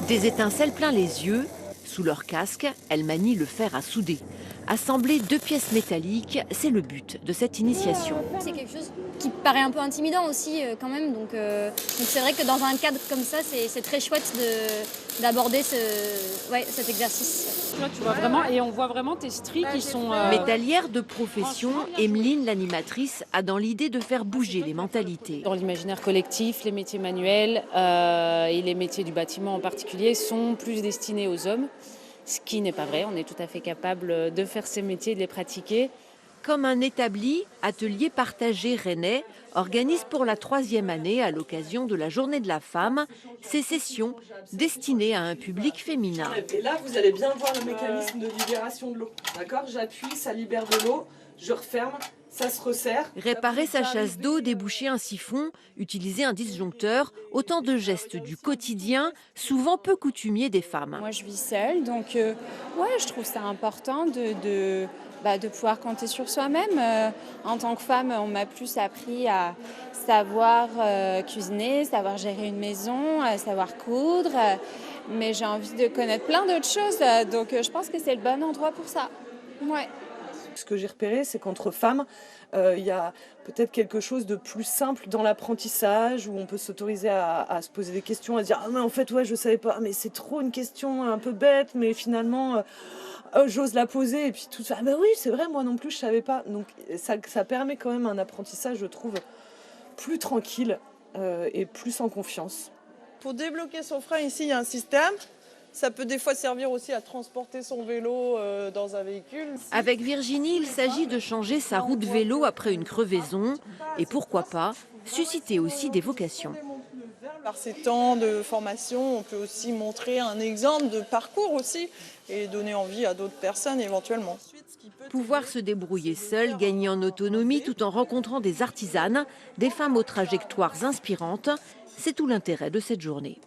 Des étincelles plein les yeux. Sous leur casque, elles manient le fer à souder. Assembler 2 pièces métalliques, c'est le but de cette initiation. C'est quelque chose qui paraît un peu intimidant aussi quand même. Donc c'est vrai que dans un cadre comme ça, c'est très chouette d'aborder cet exercice. Là, tu vois vraiment, et on voit vraiment tes stries qui sont... Métallière de profession, Emeline, l'animatrice, a dans l'idée de faire bouger les mentalités. Dans l'imaginaire collectif, les métiers manuels et les métiers du bâtiment en particulier sont plus destinés aux hommes, ce qui n'est pas vrai. On est tout à fait capable de faire ces métiers et de les pratiquer. Comme un établi, Atelier Partagé Rennais organise pour la 3e année, à l'occasion de la Journée de la femme, ces sessions destinées à un public féminin. Et là, vous allez bien voir le mécanisme de libération de l'eau. D'accord ? J'appuie, ça libère de l'eau, je referme, ça se resserre. Réparer sa chasse d'eau, déboucher un siphon, utiliser un disjoncteur, autant de gestes du quotidien, souvent peu coutumiers des femmes. Moi, je vis seule, donc je trouve ça important de pouvoir compter sur soi-même. En tant que femme, on m'a plus appris à savoir cuisiner, savoir gérer une maison, savoir coudre. Mais j'ai envie de connaître plein d'autres choses, donc je pense que c'est le bon endroit pour ça. Ouais. Ce que j'ai repéré, c'est qu'entre femmes, il y a peut-être quelque chose de plus simple dans l'apprentissage, où on peut s'autoriser à se poser des questions, à se dire « Ah mais en fait, ouais, je savais pas, mais c'est trop une question un peu bête, mais finalement, j'ose la poser. » Et puis tout ça, « Ah ben oui, c'est vrai, moi non plus, je savais pas. » Donc ça permet quand même un apprentissage, je trouve, plus tranquille et plus en confiance. Pour débloquer son frein, ici, il y a un système. Ça peut des fois servir aussi à transporter son vélo dans un véhicule. Avec Virginie, il s'agit de changer sa roue de vélo après une crevaison et pourquoi pas susciter aussi des vocations. Par ces temps de formation, on peut aussi montrer un exemple de parcours aussi et donner envie à d'autres personnes éventuellement. Pouvoir se débrouiller seul, gagner en autonomie tout en rencontrant des artisanes, des femmes aux trajectoires inspirantes, c'est tout l'intérêt de cette journée.